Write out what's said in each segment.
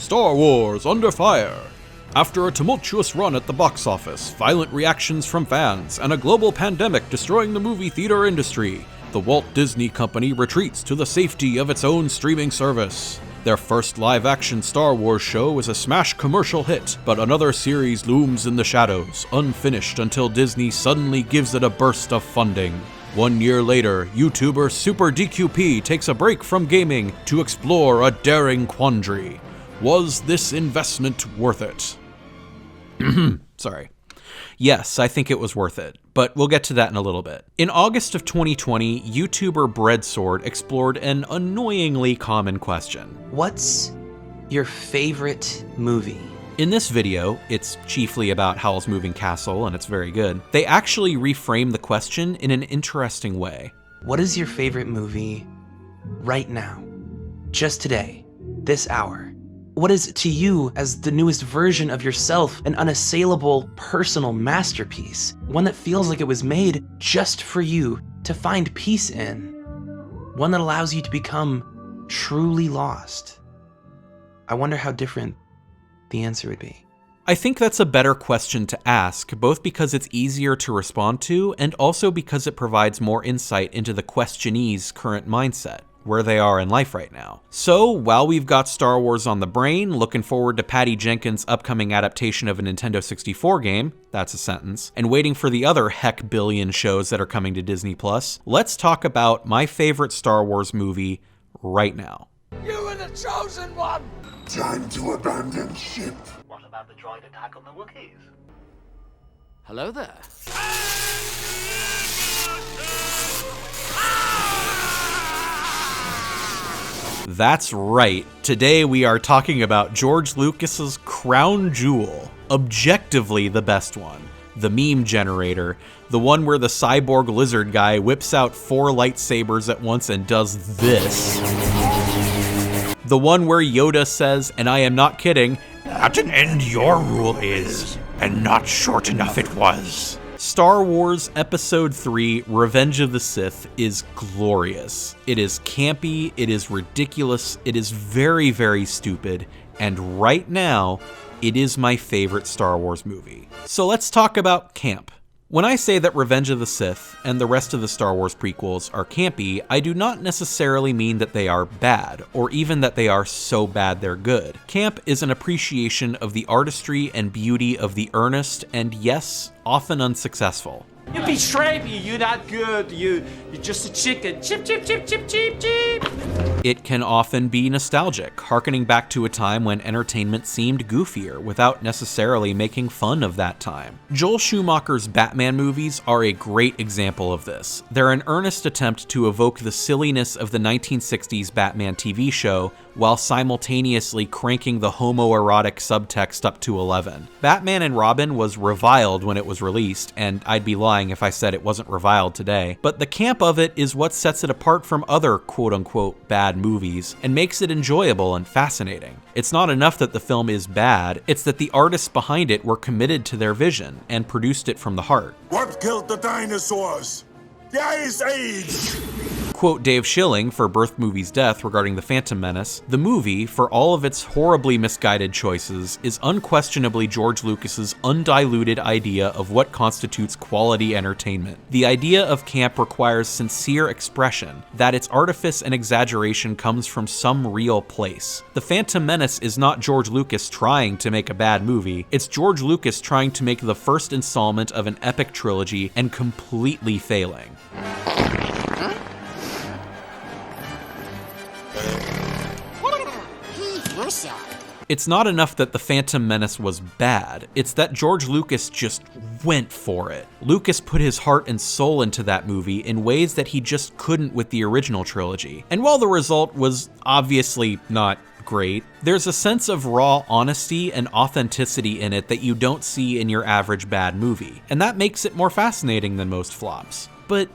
Star Wars Under Fire. After a tumultuous run at the box office, violent reactions from fans, and a global pandemic destroying the movie theater industry, the Walt Disney Company retreats to the safety of its own streaming service. Their first live-action Star Wars show is a smash commercial hit, but another series looms in the shadows, unfinished until Disney suddenly gives it a burst of funding. 1 year later, YouTuber Super DQP takes a break from gaming to explore a daring quandary. Was this investment worth it? Sorry. Yes, I think it was worth it, but we'll get to that in a little bit. In August of 2020, YouTuber Breadsword explored an annoyingly common question. What's your favorite movie? In this video, it's chiefly about Howl's Moving Castle, and it's very good. They actually reframe the question in an interesting way. What is your favorite movie right now? Just today, this hour? What is, to you, as the newest version of yourself, an unassailable personal masterpiece? One that feels like it was made just for you to find peace in. One that allows you to become truly lost. I wonder how different the answer would be. I think that's a better question to ask, both because it's easier to respond to, and also because it provides more insight into the questionee's current mindset, where they are in life right now. So, while we've got Star Wars on the brain, looking forward to Patty Jenkins' upcoming adaptation of a Nintendo 64 game, that's a sentence, and waiting for the other heck billion shows that are coming to Disney+, let's talk about my favorite Star Wars movie right now. You were the chosen one! Time to abandon ship. What about the droid attack on the Wookiees? Hello there. That's right. Today we are talking about George Lucas's crown jewel, objectively the best one. The meme generator, the one where the cyborg lizard guy whips out 4 lightsabers at once and does this. The one where Yoda says, and I am not kidding, "At an end your rule is, and not short enough it was." Star Wars Episode 3, Revenge of the Sith is glorious. It is campy, it is ridiculous, it is very, very stupid, and right now, it is my favorite Star Wars movie. So let's talk about camp. When I say that Revenge of the Sith and the rest of the Star Wars prequels are campy, I do not necessarily mean that they are bad, or even that they are so bad they're good. Camp is an appreciation of the artistry and beauty of the earnest and, yes, often unsuccessful. You betrayed me, you're not good, you're just a chicken. Chip, chip, chip, chip, chip, chip. It can often be nostalgic, harkening back to a time when entertainment seemed goofier without necessarily making fun of that time. Joel Schumacher's Batman movies are a great example of this. They're an earnest attempt to evoke the silliness of the 1960s Batman TV show while simultaneously cranking the homoerotic subtext up to 11. Batman and Robin was reviled when it was released, and I'd be lying if I said it wasn't reviled today, but the camp of it is what sets it apart from other quote-unquote bad movies and makes it enjoyable and fascinating. It's not enough that the film is bad, it's that the artists behind it were committed to their vision and produced it from the heart. What killed the dinosaurs? The Ice Age! Quote Dave Schilling for Birth Movie's Death regarding The Phantom Menace, the movie, for all of its horribly misguided choices, is unquestionably George Lucas's undiluted idea of what constitutes quality entertainment. The idea of camp requires sincere expression, that its artifice and exaggeration comes from some real place. The Phantom Menace is not George Lucas trying to make a bad movie, it's George Lucas trying to make the first installment of an epic trilogy and completely failing. It's not enough that The Phantom Menace was bad, it's that George Lucas just went for it. Lucas put his heart and soul into that movie in ways that he just couldn't with the original trilogy. And while the result was obviously not great, there's a sense of raw honesty and authenticity in it that you don't see in your average bad movie, and that makes it more fascinating than most flops. But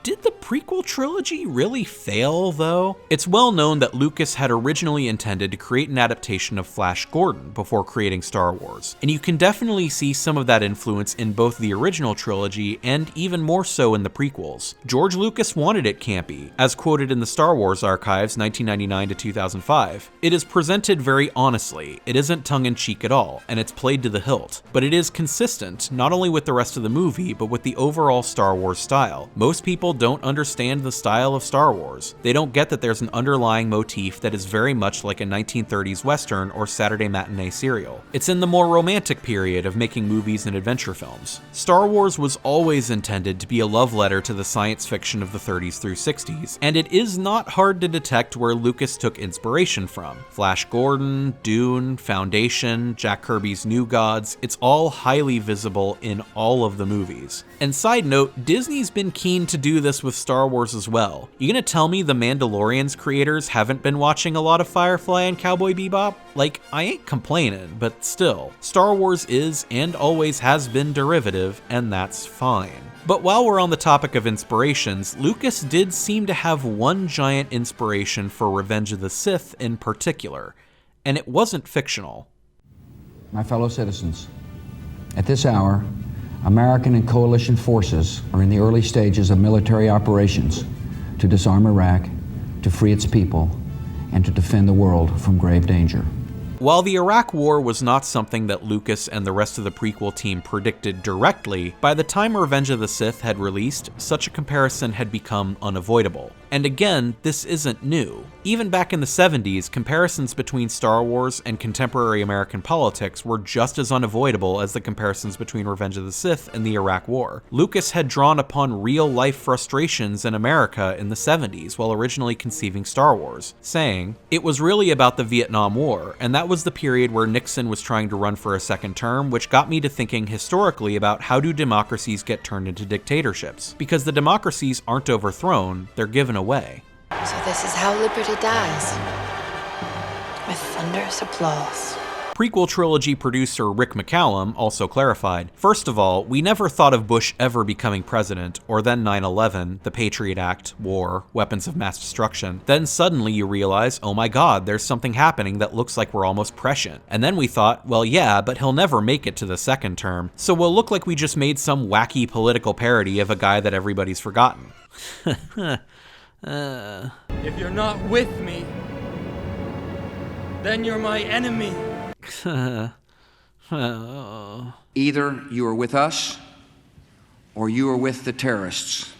Did the prequel trilogy really fail, though? It's well known that Lucas had originally intended to create an adaptation of Flash Gordon before creating Star Wars, and you can definitely see some of that influence in both the original trilogy and even more so in the prequels. George Lucas wanted it campy, as quoted in the Star Wars Archives 1999 to 2005. It is presented very honestly, it isn't tongue-in-cheek at all, and it's played to the hilt, but it is consistent, not only with the rest of the movie, but with the overall Star Wars style. Most people don't understand the style of Star Wars. They don't get that there's an underlying motif that is very much like a 1930s Western or Saturday matinee serial. It's in the more romantic period of making movies and adventure films. Star Wars was always intended to be a love letter to the science fiction of the 30s through 60s, and it is not hard to detect where Lucas took inspiration from. Flash Gordon, Dune, Foundation, Jack Kirby's New Gods, it's all highly visible in all of the movies. And side note, Disney's been keen to do this with Star Wars as well. You gonna tell me the Mandalorian's creators haven't been watching a lot of Firefly and Cowboy Bebop? Like, I ain't complaining, but still, Star Wars is and always has been derivative, and that's fine. But while we're on the topic of inspirations, Lucas did seem to have one giant inspiration for Revenge of the Sith in particular, and it wasn't fictional. My fellow citizens, at this hour, American and coalition forces are in the early stages of military operations to disarm Iraq, to free its people, and to defend the world from grave danger. While the Iraq War was not something that Lucas and the rest of the prequel team predicted directly, by the time Revenge of the Sith had released, such a comparison had become unavoidable. And again, this isn't new. Even back in the 70s, comparisons between Star Wars and contemporary American politics were just as unavoidable as the comparisons between Revenge of the Sith and the Iraq War. Lucas had drawn upon real-life frustrations in America in the 70s while originally conceiving Star Wars, saying, "It was really about the Vietnam War, and that was the period where Nixon was trying to run for a second term, which got me to thinking historically about how do democracies get turned into dictatorships. Because the democracies aren't overthrown, they're given away." So this is how liberty dies. With thunderous applause. Prequel trilogy producer Rick McCallum also clarified, "First of all, we never thought of Bush ever becoming president, or then 9/11, the Patriot Act, war, weapons of mass destruction. Then suddenly you realize, oh my god, there's something happening that looks like we're almost prescient. And then we thought, well yeah, but he'll never make it to the second term, so we'll look like we just made some wacky political parody of a guy that everybody's forgotten." If you're not with me, then you're my enemy. Either you are with us, or you are with the terrorists.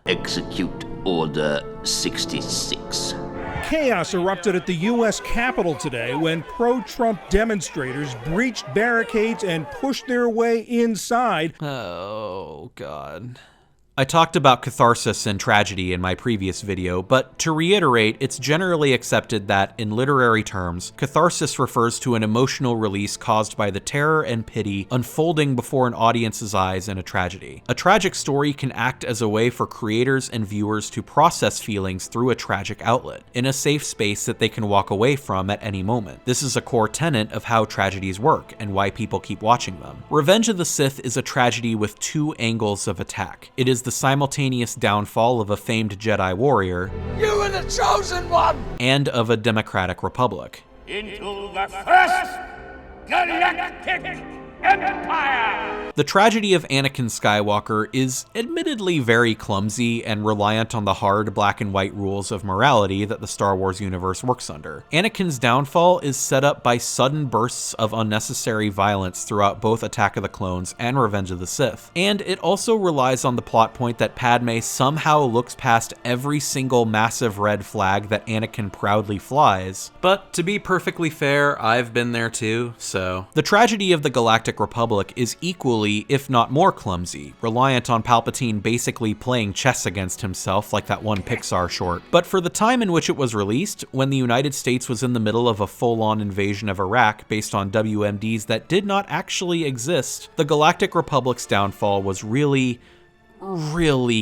Execute Order 66. Chaos erupted at the U.S. Capitol today when pro-Trump demonstrators breached barricades and pushed their way inside. Oh, God. I talked about catharsis and tragedy in my previous video, but to reiterate, it's generally accepted that, in literary terms, catharsis refers to an emotional release caused by the terror and pity unfolding before an audience's eyes in a tragedy. A tragic story can act as a way for creators and viewers to process feelings through a tragic outlet, in a safe space that they can walk away from at any moment. This is a core tenet of how tragedies work and why people keep watching them. Revenge of the Sith is a tragedy with two angles of attack. It is the simultaneous downfall of a famed Jedi warrior, You were the chosen one! and of a democratic republic. Into the first galactic empire! The tragedy of Anakin Skywalker is admittedly very clumsy and reliant on the hard black and white rules of morality that the Star Wars universe works under. Anakin's downfall is set up by sudden bursts of unnecessary violence throughout both Attack of the Clones and Revenge of the Sith, and it also relies on the plot point that Padme somehow looks past every single massive red flag that Anakin proudly flies. But to be perfectly fair, I've been there too, so. The tragedy of the Galactic Republic is equally, if not more clumsy, reliant on Palpatine basically playing chess against himself like that one Pixar short. But for the time in which it was released, when the United States was in the middle of a full-on invasion of Iraq based on WMDs that did not actually exist, the Galactic Republic's downfall was really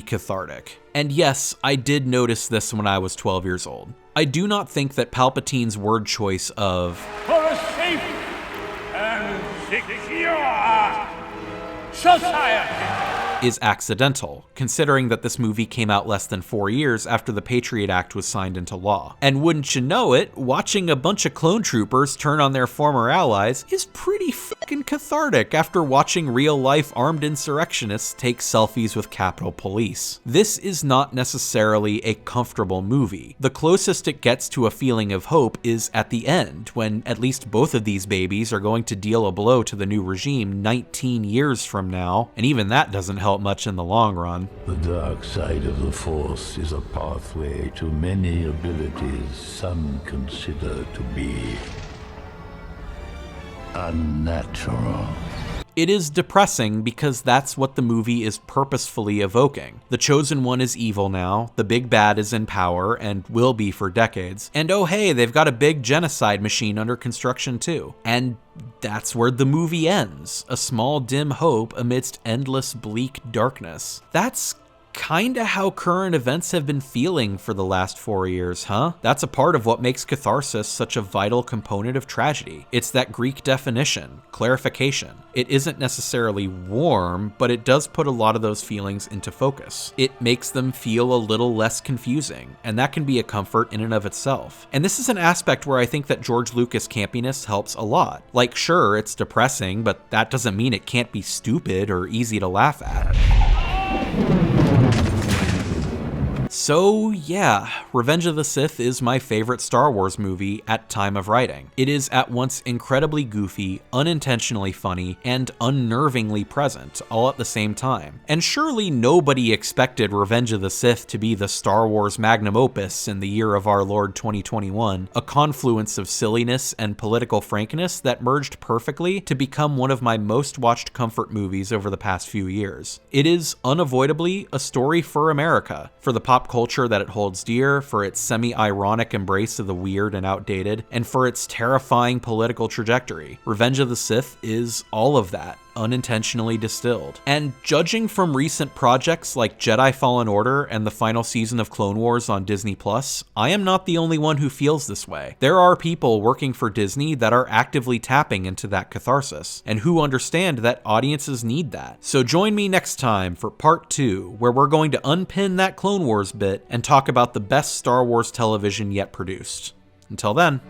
cathartic. And yes, I did notice this when I was 12 years old. I do not think that Palpatine's word choice of For a safe and secure society is accidental, considering that this movie came out less than 4 years after the Patriot Act was signed into law. And wouldn't you know it, watching a bunch of clone troopers turn on their former allies is pretty fucking cathartic after watching real-life armed insurrectionists take selfies with Capitol Police. This is not necessarily a comfortable movie. The closest it gets to a feeling of hope is at the end, when at least both of these babies are going to deal a blow to the new regime 19 years from now, and even that doesn't help much in the long run. The dark side of the Force is a pathway to many abilities some consider to be unnatural. It is depressing because that's what the movie is purposefully evoking. The Chosen One is evil now, the big bad is in power and will be for decades, and oh hey, they've got a big genocide machine under construction too. And that's where the movie ends, a small dim hope amidst endless bleak darkness. That's kinda how current events have been feeling for the last 4 years, huh? That's a part of what makes catharsis such a vital component of tragedy. It's that Greek definition, clarification. It isn't necessarily warm, but it does put a lot of those feelings into focus. It makes them feel a little less confusing, and that can be a comfort in and of itself. And this is an aspect where I think that George Lucas campiness helps a lot. Like, sure, it's depressing, but that doesn't mean it can't be stupid or easy to laugh at. So yeah, Revenge of the Sith is my favorite Star Wars movie at time of writing. It is at once incredibly goofy, unintentionally funny, and unnervingly present, all at the same time. And surely nobody expected Revenge of the Sith to be the Star Wars magnum opus in the year of our Lord 2021, a confluence of silliness and political frankness that merged perfectly to become one of my most watched comfort movies over the past few years. It is unavoidably a story for America, for the pop culture that it holds dear, for its semi-ironic embrace of the weird and outdated, and for its terrifying political trajectory. Revenge of the Sith is all of that, unintentionally distilled. And judging from recent projects like Jedi Fallen Order and the final season of Clone Wars on Disney+, I am not the only one who feels this way. There are people working for Disney that are actively tapping into that catharsis, and who understand that audiences need that. So join me next time for part 2, where we're going to unpin that Clone Wars bit and talk about the best Star Wars television yet produced. Until then.